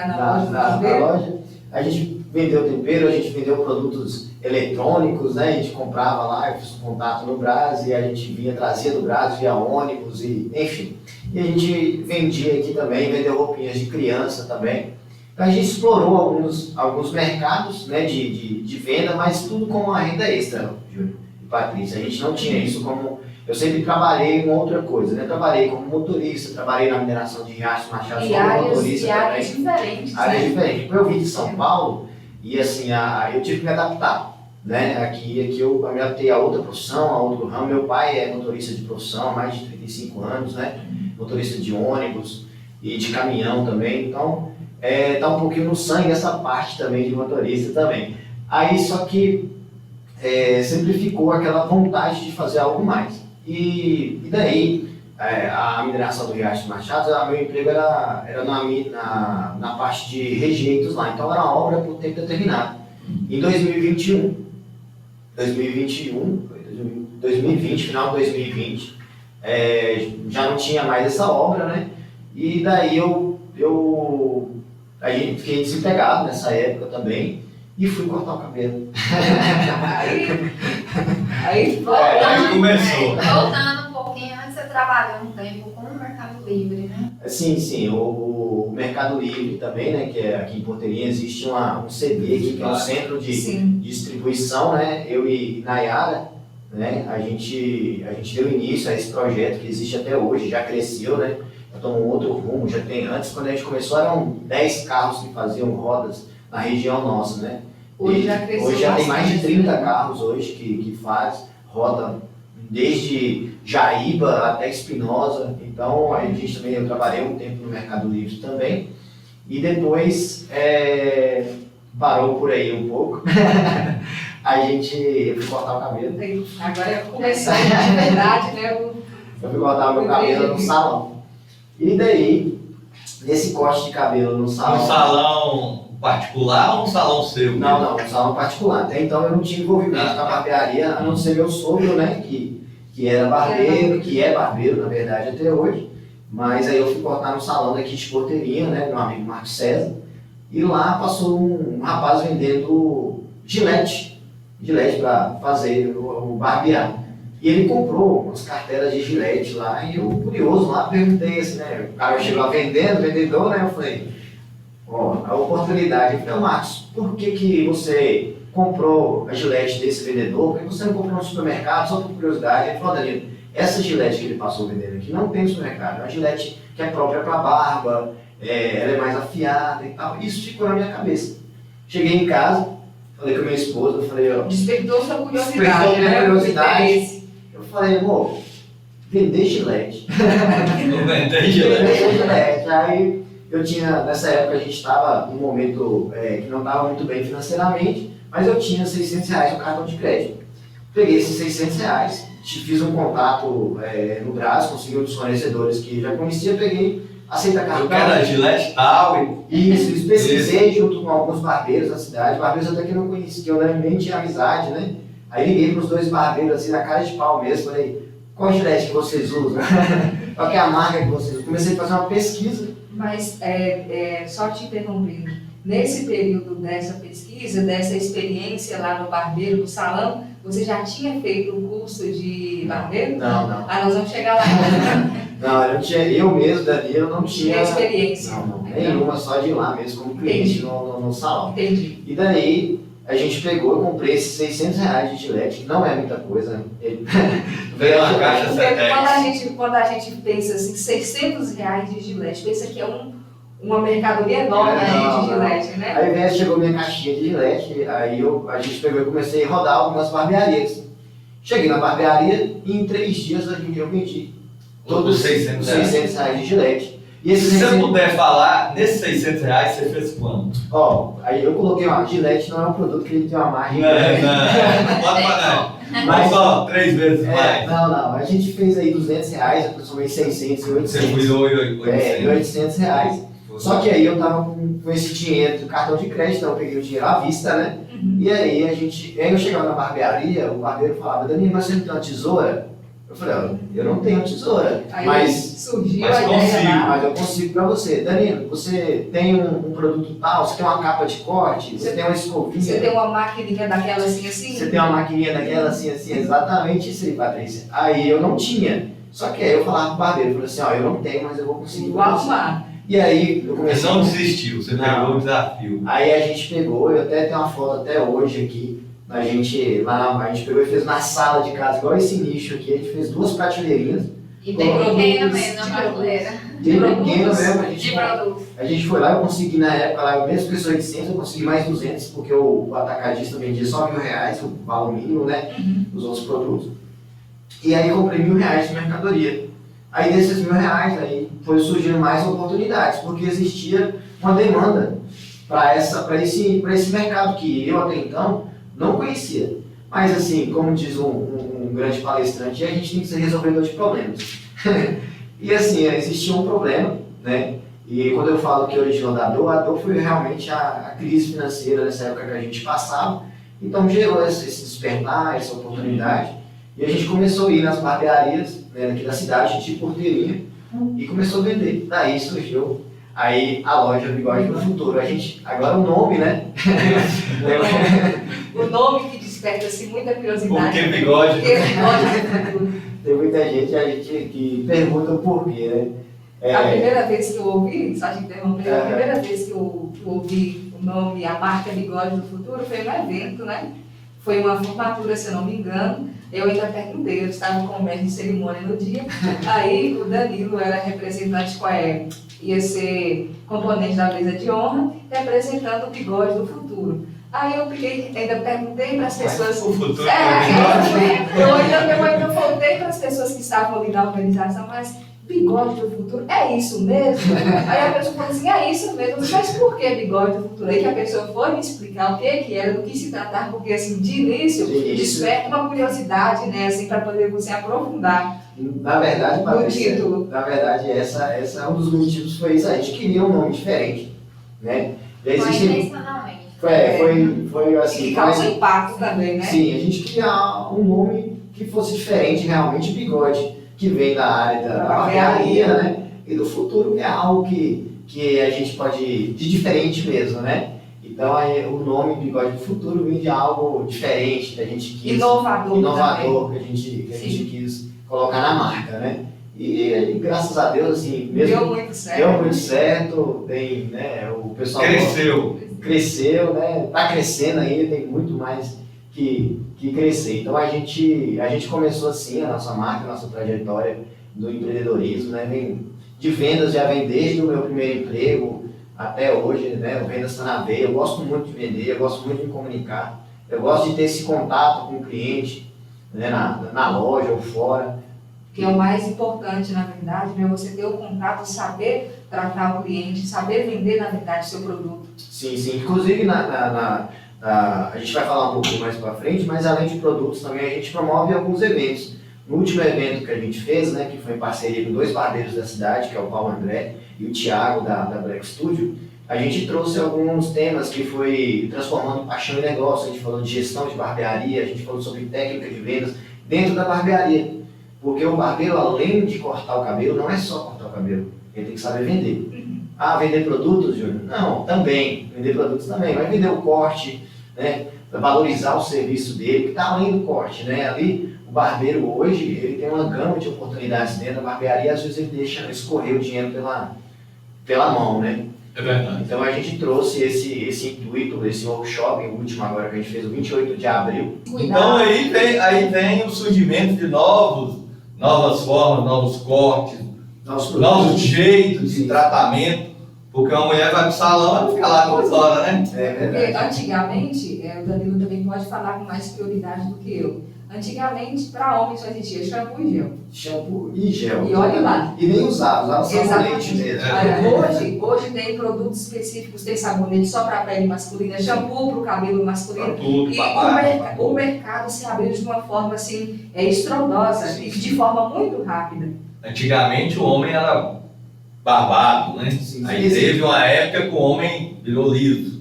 na loja, a gente vendeu tempero, a gente vendeu produtos eletrônicos, né? A gente comprava lá, eu fiz um contato no Brás e a gente trazia do Brás via ônibus, e enfim. E a gente vendia aqui também, vendeu roupinhas de criança também. A gente explorou alguns mercados, né, de venda, mas tudo com uma renda extra, Júnior e Patrícia. A gente não tinha isso como... Eu sempre trabalhei com outra coisa, né? Trabalhei como motorista, trabalhei na mineração de Riachos Machado como motorista também. Áreas diferentes. Áreas diferentes. Eu vim de São Paulo e assim, eu tive que me adaptar, né? Aqui eu me adaptei a outra profissão, a outro ramo. Meu pai é motorista de profissão há mais de 35 anos, né? Motorista de ônibus e de caminhão também, então... tá um pouquinho no sangue essa parte também de motorista também. Aí só que sempre ficou aquela vontade de fazer algo mais. E daí a mineração do Riachos Machado, meu emprego era na parte de rejeitos lá, então era uma obra por tempo determinado. Em 2020, final de 2020, já não tinha mais essa obra, né? E daí fiquei desempregado nessa época também e fui cortar o cabelo. Aí começou. Voltando um pouquinho, antes você trabalhou um tempo com o Mercado Livre, né? Sim, o Mercado Livre também, né, que é aqui em Porteirinha, existe um CD aqui, que é um centro de Sim. distribuição, né, eu e Nayara, né, a gente deu início a esse projeto que existe até hoje, já cresceu, né, já tomou um outro rumo, já tem, antes quando a gente começou eram 10 carros que faziam rodas na região nossa, né. Hoje já cresceu Hoje já tem mais de bastante, 30 né? carros hoje que faz roda desde Jaíba até Espinosa. Então a gente também, eu trabalhei um tempo no Mercado Livre também. E depois parou por aí um pouco. Eu fui cortar o cabelo. Agora começou de verdade, né? Eu fui cortar o meu cabelo no salão. E daí, nesse corte de cabelo no salão. Um salão particular ou um salão seu? Não, um salão particular. Até então eu não tinha envolvimento com a barbearia, a não ser meu sogro, né? Que era barbeiro, que é barbeiro, na verdade, até hoje. Mas aí eu fui cortar no salão daqui de Porteirinha, né? Meu amigo Marcos César. E lá passou um rapaz vendendo gilete para fazer o barbear. E ele comprou umas cartelas de gilete lá, e eu, curioso lá, perguntei assim, né? O cara chegou lá vendendo, vendedor, né? Eu falei, ó, a oportunidade. Eu falei, Marcos, por que você comprou a gilete desse vendedor? Por que você não comprou no supermercado, só por curiosidade? Ele falou, Danilo, essa gilete que ele passou vendendo aqui não tem no supermercado, é uma gilete que é própria para barba, ela é mais afiada e tal. Isso ficou na minha cabeça. Cheguei em casa, falei com a minha esposa, eu falei, ó... Despertou sua Despertou curiosidade, minha né? curiosidade. Interesse. Eu falei, amor, vender gilete. Não vendei gilete. Vender gilete. Aí eu tinha, nessa época a gente estava num momento que não estava muito bem financeiramente, mas eu tinha R$600 no cartão de crédito. Peguei esses R$600, fiz um contato no Brás, consegui um dos fornecedores que já conhecia, peguei, aceita cartão. Eu quero a gilete tal e... Isso, pesquisei junto com alguns barbeiros da cidade, barbeiros até que eu não conhecia, que eu nem tinha amizade, né? Aí liguei para os dois barbeiros assim, na cara de pau mesmo, falei, qual gilete que vocês usam? Qual que é a marca que vocês usam? Comecei a fazer uma pesquisa. Mas, só te interrompendo, nesse período dessa pesquisa, dessa experiência lá no barbeiro, no salão, você já tinha feito o curso de barbeiro? Não. Ah, nós vamos chegar lá. Não, eu mesmo, Danilo, não tinha experiência. Não, nenhuma, só de ir lá mesmo como cliente no salão. Entendi. E daí a gente pegou, eu comprei esses R$600 de gilete, que não é muita coisa, né? Veio uma caixa Porque Setex. quando a gente pensa assim, R$600 de gilete, pensa que é uma mercadoria enorme Não, de gilete, né? Aí chegou minha caixinha de gilete, aí a gente pegou e comecei a rodar algumas barbearias. Cheguei na barbearia e em 3 dias eu vendi todos os R$600 de gilete. E esses Se você puder falar, nesses R$600 você fez quanto? Ó, aí eu coloquei uma gilete, não é um produto que ele tem uma margem. Não pode pagar. Mas só 3 vezes mais. Não, a gente fez aí R$200, eu transformei 600 e 800. Você cuidou 800. R$800. Só que aí eu tava com esse dinheiro do cartão de crédito, então eu peguei o dinheiro à vista, né? E aí eu chegava na barbearia, o barbeiro falava, Danilo, mas você não tem uma tesoura? Eu falei, ó, eu não tenho tesoura, Aí mas surgiu mas a ideia lá. mas eu consigo pra você. Danilo, você tem um produto tal, você tem uma capa de corte, você tem uma escovinha. Você tem uma maquininha daquela assim? Você tem uma maquininha daquela assim, exatamente isso aí, Patrícia. Aí eu não tinha. Só que aí eu falava pro barbeiro, eu falei assim, ó, eu não tenho, mas eu vou conseguir. Vou arrumar. E aí eu Você comecei. não desistiu, você pegou o desafio. Aí a gente pegou, eu até tenho uma foto até hoje aqui, a gente pegou e fez na sala de casa, igual esse nicho aqui, a gente fez 2 prateleirinhas. E tem pequena mesmo na prateleira. Bem pequeno mesmo, De produtos. a gente foi lá, eu consegui na época, lá, mesmo que os 800, eu consegui mais 200, porque o atacadista vendia só R$1.000, o valor mínimo, né, dos outros produtos. E aí comprei R$1.000 de mercadoria. Aí desses R$1.000, aí foi surgindo mais oportunidades, porque existia uma demanda para esse mercado que eu até então não conhecia. Mas assim, como diz um grande palestrante, a gente tem que ser resolvedor de problemas. E assim, existia um problema, né? E quando eu falo que originou da dor, a dor foi realmente a crise financeira nessa época que a gente passava. Então gerou esse despertar, essa oportunidade. E a gente começou a ir nas barbearias, né, aqui da cidade, de Porteirinha, e começou a vender. Daí surgiu aí a loja Bigode do Futuro. Agora o nome, né? O nome que desperta assim, muita curiosidade. Por que bigode? Porque bigode do futuro. Tem muita gente, a gente que pergunta o porquê, né? A primeira vez que eu ouvi, só te interromper, a É. primeira vez que eu ouvi o nome, a marca Bigode do Futuro, foi um evento, né? Foi uma formatura, se eu não me engano. Eu ainda perguntei, eu estava com o mestre de cerimônia no dia. Aí o Danilo era representante, ia ser componente da mesa de honra, representando o Bigode do Futuro. Aí eu ainda perguntei para as pessoas. O futuro Eu ainda voltei para as pessoas que estavam ali na organização, mas Bigode do Futuro, é isso mesmo? Aí a pessoa falou assim, é isso mesmo, mas por que Bigode do Futuro? Aí que a pessoa foi me explicar o que era, do que se tratava, porque assim, de início, desperta uma curiosidade, né, assim, para poder você aprofundar Na verdade, no Patrícia, título. na verdade, essa é um dos motivos, foi isso. A gente queria um nome diferente, né? Já Foi existe, intencionalmente. foi assim, Que causa impacto também, né? sim, a gente queria um nome que fosse diferente, realmente Bigode, que vem da área da barbearia, né? E do futuro, que é algo que a gente pode, de diferente mesmo, né? Então aí, o nome Bigode do Futuro vem de algo diferente, que a gente quis, Inovador que a gente quis colocar na marca, né? E graças a Deus, assim, mesmo Deu muito certo. deu muito certo, tem, né, o pessoal cresceu, né? Tá crescendo ainda, tem muito mais que crescer. Então a gente começou assim a nossa marca, a nossa trajetória do empreendedorismo, né? De vendas já vem desde o meu primeiro emprego até hoje, né? O vendas está na veia. Eu gosto muito de vender, eu gosto muito de me comunicar, eu gosto de ter esse contato com o cliente, né? Na loja ou fora. Que é o mais importante, na verdade, né? Você ter o contato, saber tratar o cliente, saber vender, na verdade, o seu produto. Sim, sim. Inclusive, a gente vai falar um pouco mais para frente, mas além de produtos também a gente promove alguns eventos. No último evento que a gente fez, né, que foi em parceria com 2 barbeiros da cidade, que é o Paulo André e o Thiago da Black Studio, a gente trouxe alguns temas que foi transformando paixão em negócio. A gente falou de gestão de barbearia, a gente falou sobre técnica de vendas dentro da barbearia. Porque o barbeiro, além de cortar o cabelo, não é só cortar o cabelo, ele tem que saber vender. Ah, vender produtos, Júnior? Não, também, vender produtos também, vai vender o corte, né? Valorizar o serviço dele, que está além do corte, né? Ali, o barbeiro hoje, ele tem uma gama de oportunidades dentro da barbearia, às vezes ele deixa escorrer o dinheiro pela mão, né? É verdade. Então a gente trouxe esse intuito, esse workshop, o último agora que a gente fez, o 28 de abril. Então aí vem o surgimento de novas formas, novos cortes, novos jeitos de tratamento, porque uma mulher vai pro salão e fica lá 2 horas, né? É Porque verdade. antigamente, o Danilo também pode falar com mais prioridade do que eu. Antigamente, para homem só existia shampoo e gel. Shampoo e gel. E olha lá. E nem usava sabonete mesmo. Hoje tem produtos específicos, tem sabonete só para a pele masculina, shampoo para o cabelo masculino. Tudo, E papai. o mercado se abriu de uma forma assim, estrondosa, e de forma muito rápida. Antigamente o homem era barbado, né? Sim, Aí teve uma época que o homem virou liso.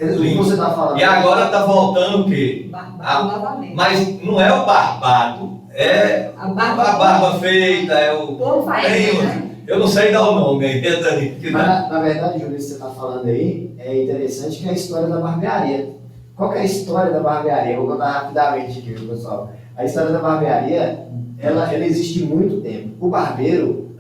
O que você está falando? E agora tá voltando o quê? Barbado novamente. Mas não é o barbado, é A a barba, barba feita, é o. o povo vai, né? Eu não sei dar o nome aí, Dani. Mas, na verdade, Júlio, isso que você está falando aí é interessante, que é a história da barbearia. Qual que é a história da barbearia? Eu vou contar rapidamente aqui, pessoal. A história da barbearia, ela existe há muito tempo. O barbeiro,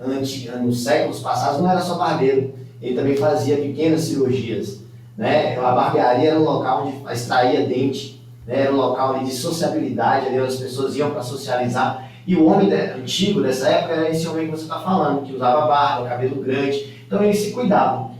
nos séculos passados, não era só barbeiro. Ele também fazia pequenas cirurgias, né? A barbearia era um local onde extraía dente, né? Era um local ali de sociabilidade, ali as pessoas iam para socializar. E o homem antigo dessa época era esse homem que você está falando, que usava barba, cabelo grande. Então eles se cuidavam.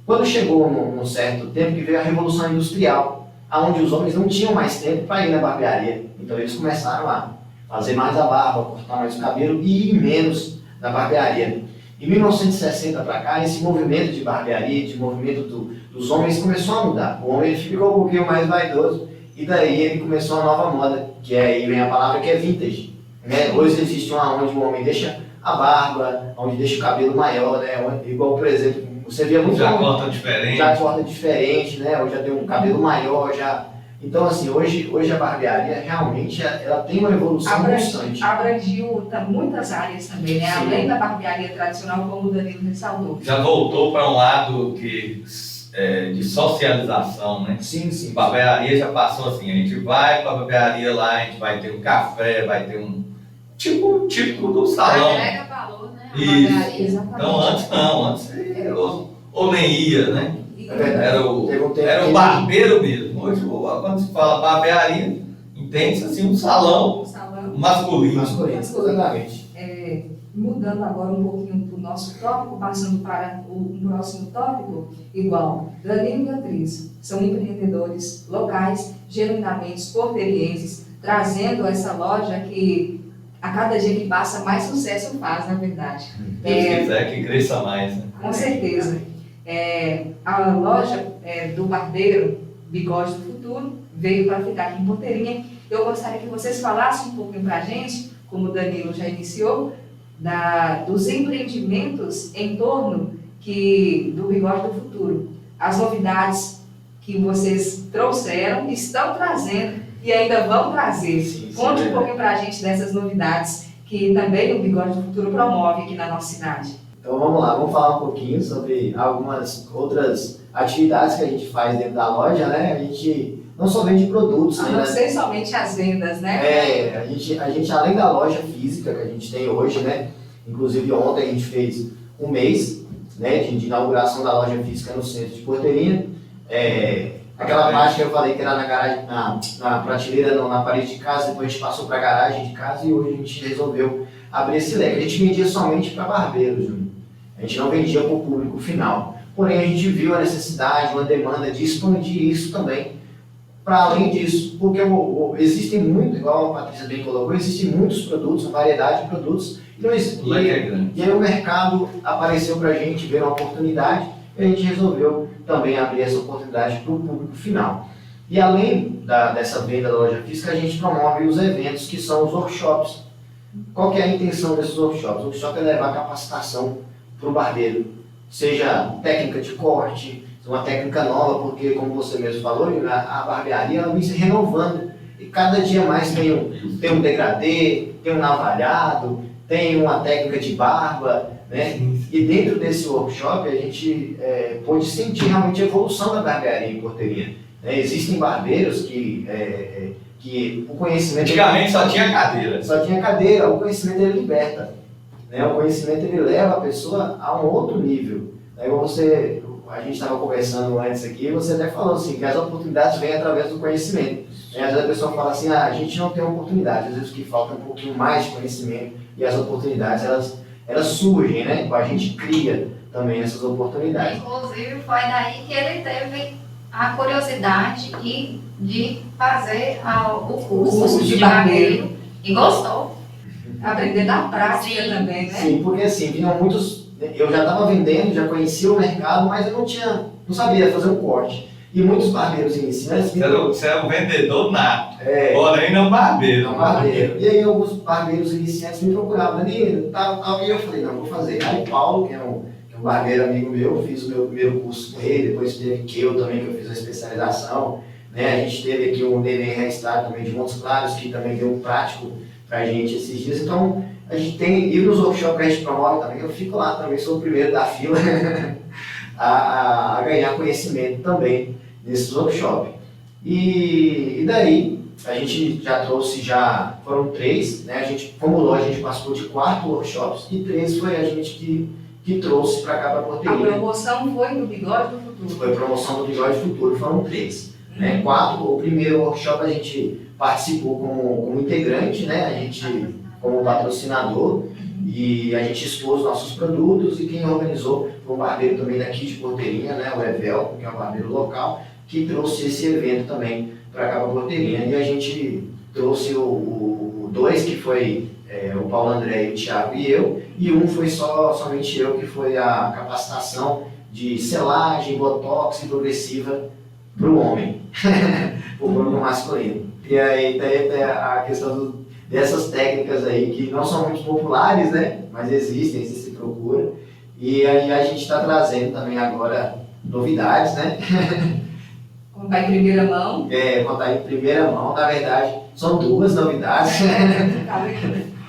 Quando chegou num certo tempo que veio a Revolução Industrial, onde os homens não tinham mais tempo para ir na barbearia. Então eles começaram a fazer mais a barba, cortar mais o cabelo e ir menos na barbearia. Em 1960 para cá, esse movimento de barbearia, de movimento dos homens começou a mudar. O homem ele ficou um pouquinho mais vaidoso e daí ele começou a nova moda, que aí vem a palavra que é vintage. Né? Hoje existe uma onde o homem deixa a barba, onde deixa o cabelo maior, né? Igual, por exemplo, você via muito Já corta diferente. já corta diferente, né? Hoje já tem um cabelo maior, já. Então, assim, hoje a barbearia realmente ela tem uma evolução constante. Abrangiu muitas áreas também, né? Sim. Além da barbearia tradicional, como o Danilo ressaltou. Já voltou para um lado de socialização, né? Sim, sim. A barbearia já passou assim, a gente vai para a barbearia lá, a gente vai ter um café, vai ter um típico do salão. Agrega valor, né? Isso. Exatamente. Então antes não, antes ou nem ia, né? É verdade. Era o Teve barbeiro mesmo. Hoje, quando se fala barbearia, entende-se assim um salão O salão. masculino. masculino, exatamente. Mudando agora um pouquinho para o nosso tópico, passando para o próximo tópico, igual, Danilo e Beatriz são empreendedores locais, genuinamente porterienses, trazendo essa loja que a cada dia que passa mais sucesso faz, na verdade. Deus quiser que cresça mais, né? Com certeza. A loja do barbeiro Bigode do Futuro veio para ficar aqui em Porteirinha. Eu gostaria que vocês falassem um pouquinho para a gente, como o Danilo já iniciou, dos empreendimentos em torno do Bigode do Futuro. As novidades que vocês trouxeram, estão trazendo e ainda vão trazer. Sim, Conte sim, um pouquinho para a gente dessas novidades que também o Bigode do Futuro promove aqui na nossa cidade. Então vamos lá, vamos falar um pouquinho sobre algumas outras atividades que a gente faz dentro da loja, né? A gente não só vende produtos, A né? não ser somente as vendas, né? A gente além da loja física que a gente tem hoje, né? Inclusive ontem a gente fez um mês, né, de inauguração da loja física no centro de Porteirinha. Aquela parte que eu falei que era na garagem, na prateleira, não, na parede de casa, depois a gente passou para a garagem de casa e hoje a gente resolveu abrir esse leque. A gente vendia somente para barbeiros, Júnior. A gente não vendia para o público final. Porém, a gente viu a necessidade, uma demanda de expandir isso também para além disso. Porque existem muito, igual a Patrícia bem colocou, existem muitos produtos, uma variedade de produtos. O leque é grande. E aí o mercado apareceu para a gente ver uma oportunidade e a gente resolveu também abrir essa oportunidade para o público final. E além dessa venda da loja física, a gente promove os eventos que são os workshops. Qual que é a intenção desses workshops? O workshop é levar capacitação para o barbeiro, seja técnica de corte, uma técnica nova, porque como você mesmo falou, a barbearia ela vem se renovando e cada dia mais tem um degradê, tem um navalhado, tem uma técnica de barba, né? E dentro desse workshop a gente pôde sentir realmente a evolução da barbearia em Porteirinha. Existem barbeiros que o conhecimento... Antigamente só tinha cadeira. Só tinha cadeira, o conhecimento ele liberta. Né? O conhecimento ele leva a pessoa a um outro nível. A gente estava conversando antes aqui, você até falou assim, que as oportunidades vêm através do conhecimento. Às vezes a pessoa fala assim, a gente não tem oportunidade, às vezes o que falta é um pouquinho mais de conhecimento e as oportunidades elas surgem, né? A gente cria também essas oportunidades. Inclusive foi daí que ele teve a curiosidade de fazer o curso de barbeiro e gostou. Aprender da prática também, né? Sim, porque assim, vinham muitos. Eu já estava vendendo, já conhecia o mercado, mas eu não sabia fazer um corte. E muitos barbeiros iniciantes. Você é um vendedor nato, porém não barbeiro. Não barbeiro. E aí alguns barbeiros iniciantes me procuravam, Danilo, tal, e eu falei, não, vou fazer. Aí o Paulo, que é um barbeiro amigo meu, eu fiz o meu primeiro curso com ele, depois teve eu também, que eu fiz a especialização. Né? A gente teve aqui um neném Restart também de Montes Claros, que também deu um prático pra gente esses dias. Então, a gente tem, e nos workshops que a gente promove também, eu fico lá também, sou o primeiro da fila a ganhar conhecimento também nesses workshops. E daí, a gente já trouxe, foram 3, né? A gente, como loja, a gente passou de 4 workshops e 3 foi a gente que trouxe para cá, para Porteirinha. A promoção foi do Bigode do Futuro. Foi a promoção do Bigode do Futuro, foram 3. Né? 4, o primeiro workshop a gente participou como integrante, né? A gente como patrocinador, e a gente expôs nossos produtos, e quem organizou foi um barbeiro também daqui de Porteirinha, né? O Evel, que é um barbeiro local, que trouxe esse evento também para cá, para Porteirinha. E a gente trouxe o 2, que foi o Paulo André, o Thiago e eu, e um foi somente eu, que foi a capacitação de selagem, botox e progressiva para o homem, para o corpo masculino. E aí tem a questão dessas técnicas aí que não são muito populares, né? Mas existem, se procura. E aí a gente está trazendo também agora novidades, né? Contar em primeira mão. Contar em primeira mão, na verdade, são 2 novidades.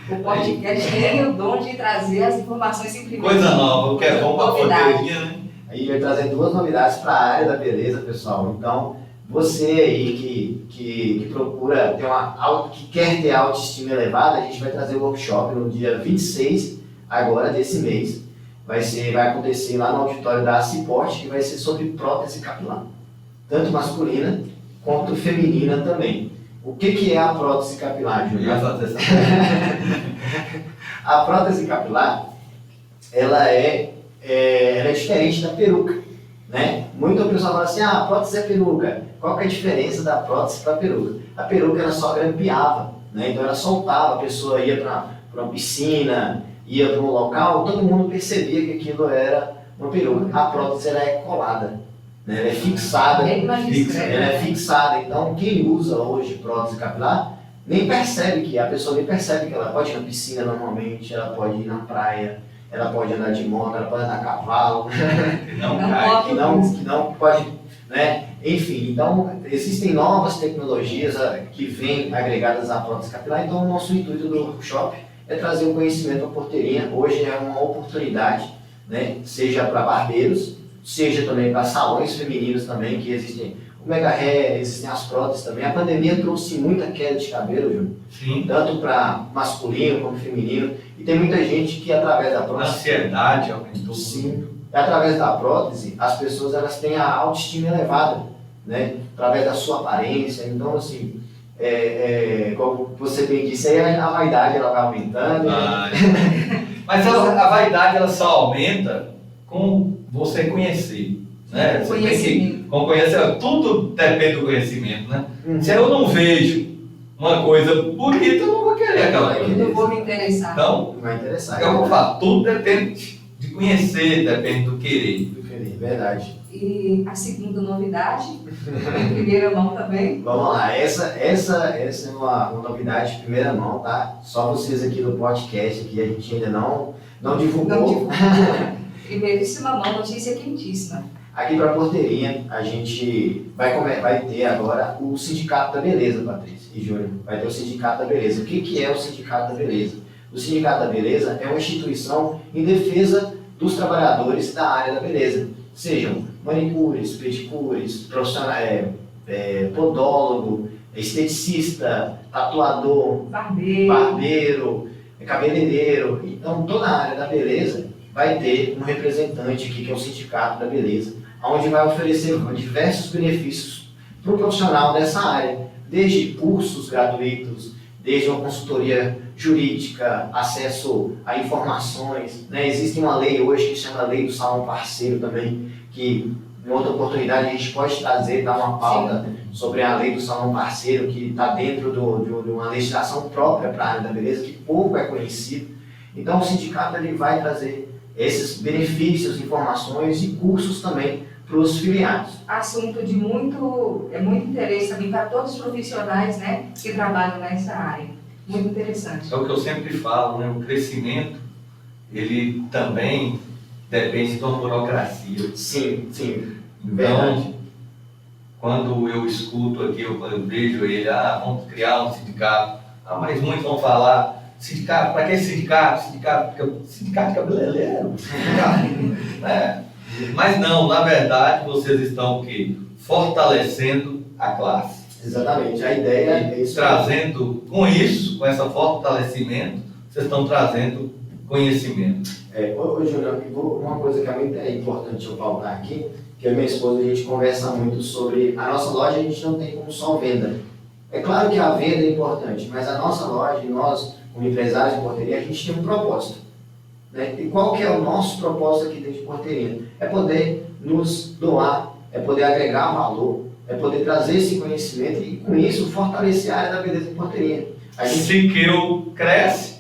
O podcast tem o dom de trazer as informações em primeira mão. Coisa nova, o que é bom para a Porteirinha, né? A gente vai trazer 2 novidades para a área da beleza, pessoal. Então, Você aí que procura ter que quer ter autoestima elevada, a gente vai trazer o workshop no dia 26 agora desse mês. Vai acontecer lá no auditório da Ciporte, que vai ser sobre prótese capilar, tanto masculina quanto feminina também. O que é a prótese capilar, Eu ia Júlio? fazer essa A prótese capilar, ela é diferente da peruca, né? Muita pessoa fala assim, a prótese é peruca. Qual que é a diferença da prótese para a peruca? A peruca ela só grampeava, né? Então ela soltava, a pessoa ia para uma piscina, ia para um local, todo mundo percebia que aquilo era uma peruca. A prótese ela é colada, né? Ela é fixada, Bem mais discreto, ela é né? fixada. Então quem usa hoje prótese capilar nem percebe a pessoa nem percebe que ela pode ir na piscina normalmente, ela pode ir na praia, ela pode andar de moto, ela pode andar a cavalo, não Não cai. pode. que não pode, né? Enfim, então existem novas tecnologias que vêm agregadas à prótese capilar. Então o nosso intuito do workshop é trazer o conhecimento à porteirinha. Hoje é uma oportunidade, né? Seja para barbeiros, seja também para salões femininos também, que existem o mega hair, existem as próteses também. A pandemia trouxe muita queda de cabelo, Júlio, Sim. tanto para masculino como feminino. E tem muita gente que através da A prótese, ansiedade aumentou. sim, através da prótese, as pessoas elas têm a autoestima elevada, né? Através da sua aparência. Então, assim, como você bem disse, aí a vaidade ela vai aumentando. Mas a vaidade ela só aumenta com você conhecer, né? Você tem que, com conhecer, tudo depende do conhecimento, né? Se eu não vejo uma coisa bonita, eu não vou querer aquela coisa. Eu vou me interessar. Então, Vai interessar. eu vou falar, tudo depende de conhecer, depende do querer. Verdade. E a segunda novidade, em primeira mão também. Vamos lá, essa é uma novidade de primeira mão, tá? Só vocês aqui no podcast, que a gente ainda não divulgou. Não divulgou. Primeiríssima mão, notícia quentíssima. Aqui para a porteirinha, a gente vai ter agora o Sindicato da Beleza, Patrícia e Júnior. Vai ter o Sindicato da Beleza. O que é o Sindicato da Beleza? O Sindicato da Beleza é uma instituição em defesa dos trabalhadores da área da beleza. Sejam manicures, pedicures, podólogo, esteticista, tatuador, barbeiro, cabeleireiro. Então, toda a área da beleza vai ter um representante aqui, que é o Sindicato da Beleza, onde vai oferecer diversos benefícios para o profissional dessa área, desde cursos gratuitos, desde uma consultoria jurídica, acesso a informações, né? Existe uma lei hoje que se chama Lei do Salão Parceiro também, que em outra oportunidade a gente pode trazer, dar uma pauta sobre a Lei do Salão Parceiro, que está dentro de uma legislação própria para a área da beleza, que pouco é conhecido. Então o sindicato ele vai trazer esses benefícios, informações e cursos também para os filiados. Assunto de muito interesse também para todos os profissionais, né, que trabalham nessa área. Muito interessante. É o que eu sempre falo, né? O crescimento, ele também depende de uma burocracia. Sim, Então, verdade. quando eu escuto aqui, eu vejo ele, vamos criar um sindicato. Mas muitos vão falar, sindicato, para que sindicato? Sindicato de cabeleireiro. Né? Mas não, na verdade, vocês estão o quê? Fortalecendo a classe. Exatamente, a ideia é isso. Trazendo, com isso, com esse fortalecimento, vocês estão trazendo conhecimento. Ô Júnior, uma coisa que é muito importante eu pautar aqui, que a minha esposa a gente conversa muito sobre a nossa loja, a gente não tem como só venda. É claro que a venda é importante, mas a nossa loja, nós, como empresários de porteirinha, a gente tem um propósito. Né? E qual que é o nosso propósito aqui dentro de porteirinha? É poder nos doar, é poder agregar valor, é poder trazer esse conhecimento e, com isso, fortalecer a área da beleza de porteirinha. A gente, Se que eu cresce,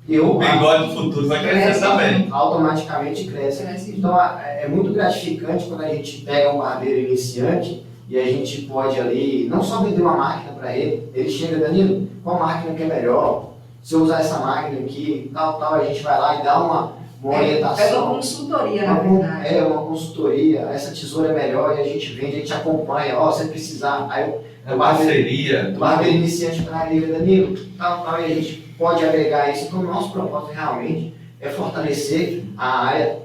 o bigode do futuro vai crescer também. automaticamente cresce. Então é muito gratificante quando a gente pega um barbeiro iniciante e a gente pode ali, não só vender uma máquina para ele chega, Danilo, qual máquina que é melhor? Se eu usar essa máquina aqui, tal, a gente vai lá e dá uma orientação. É uma consultoria, na verdade. É uma consultoria, essa tesoura é melhor e a gente vende, a gente acompanha, se precisar. Aí É parceria. o barbeiro iniciante para a liga, Danilo, tal, e a gente pode agregar isso. Então, o nosso propósito realmente é fortalecer a área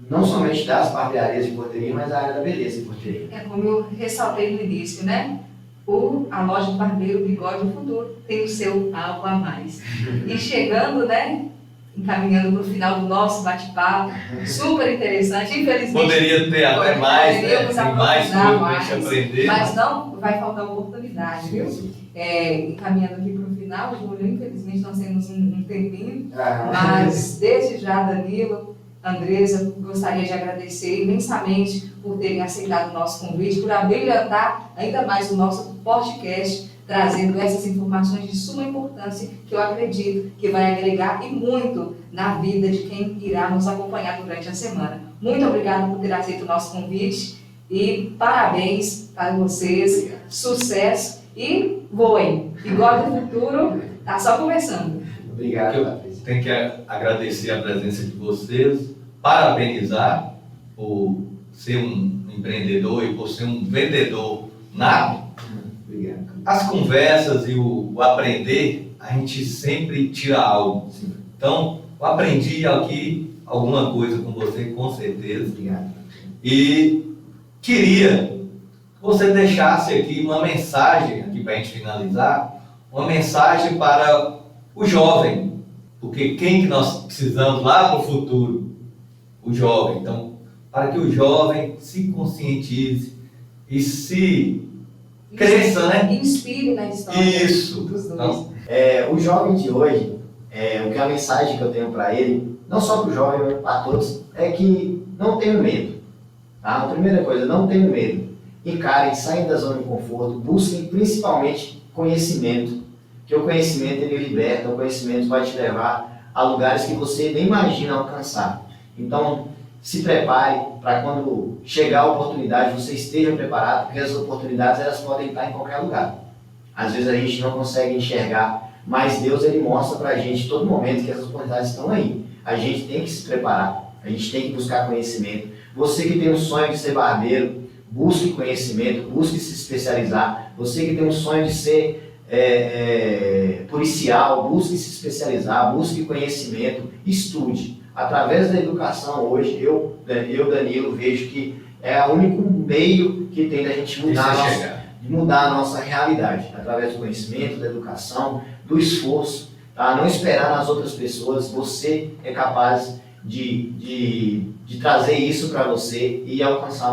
não somente das barbearias de Porteirinha, mas da área da beleza de Porteirinha. É como eu ressaltei no início, né? A loja do Barbeiro Bigode do Futuro tem o seu algo a mais. E chegando, né? Encaminhando para o final do nosso bate-papo, super interessante. Infelizmente, Poderia ter até mais, né? poderíamos Tem mais aprofundar coisa para a gente aprender. mas não vai faltar oportunidade, viu? Encaminhando aqui para o final, Júlio, infelizmente nós temos um tempinho, mas desde já, Danilo, Andresa, gostaria de agradecer imensamente por terem aceitado o nosso convite, por abrilhantar ainda mais o nosso podcast, trazendo essas informações de suma importância que eu acredito que vai agregar e muito na vida de quem irá nos acompanhar durante a semana. Muito obrigada por ter aceito o nosso convite e parabéns para vocês, sucesso e voem. Bigode do Futuro está só começando. Obrigado, Patrícia. Tenho que agradecer a presença de vocês, parabenizar por ser um empreendedor e por ser um vendedor nato. Obrigado. As conversas e o aprender, a gente sempre tira algo. Sim. Então, eu aprendi aqui alguma coisa com você, com certeza. Obrigado. E queria que você deixasse aqui uma mensagem, aqui para a gente finalizar, uma mensagem para o jovem, porque quem que nós precisamos lá para o futuro? O jovem. Então, para que o jovem se conscientize e se cresça, né? Inspire na história Isso. dos dois. Então, O jovem de hoje, o que a mensagem que eu tenho para ele, não só para o jovem, mas para todos, é que não tenham medo. Tá? A primeira coisa, não tenham medo. Encarem, saiam da zona de conforto, busquem principalmente conhecimento, que o conhecimento ele liberta, o conhecimento vai te levar a lugares que você nem imagina alcançar. Então, se prepare para quando chegar a oportunidade, você esteja preparado, porque as oportunidades elas podem estar em qualquer lugar. Às vezes a gente não consegue enxergar, mas Deus ele mostra para a gente todo momento que as oportunidades estão aí. A gente tem que se preparar, a gente tem que buscar conhecimento. Você que tem um sonho de ser barbeiro, busque conhecimento, busque se especializar. Você que tem um sonho de ser policial, busque se especializar, busque conhecimento, estude. Através da educação hoje, eu Danilo, vejo que é o único meio que tem da gente mudar a nossa realidade. Através do conhecimento, da educação, do esforço, tá? Não esperar nas outras pessoas, você é capaz de trazer isso para você e alcançar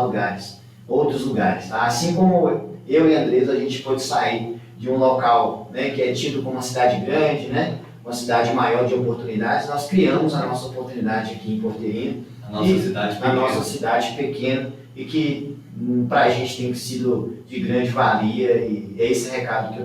outros lugares. Tá? Assim como eu e a Andresa, a gente pode sair de um local, né, que é tido como uma cidade grande, né, uma cidade maior de oportunidades, nós criamos a nossa oportunidade aqui em Porteirinha, na nossa cidade pequena, e que para a gente tem sido de grande valia, e é esse recado que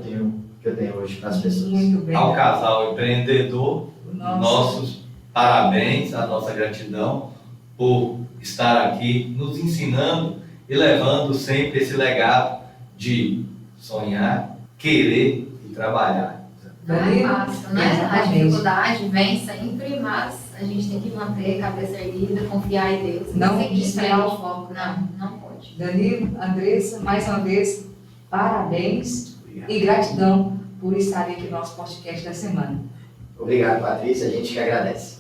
eu tenho hoje para as pessoas. Muito bem. ao casal empreendedor, nossos parabéns, a nossa gratidão por estar aqui nos ensinando e levando sempre esse legado de sonhar, querer e trabalhar. Não é fácil, né? A Exatamente. dificuldade vem sempre, mas a gente tem que manter a cabeça erguida, confiar em Deus. Não seguir em desviar o frente. foco. Não pode. Danilo, Andressa, mais uma vez, parabéns Obrigado. e gratidão por estarem aqui no nosso podcast da semana. Obrigado, Patrícia, a gente que agradece.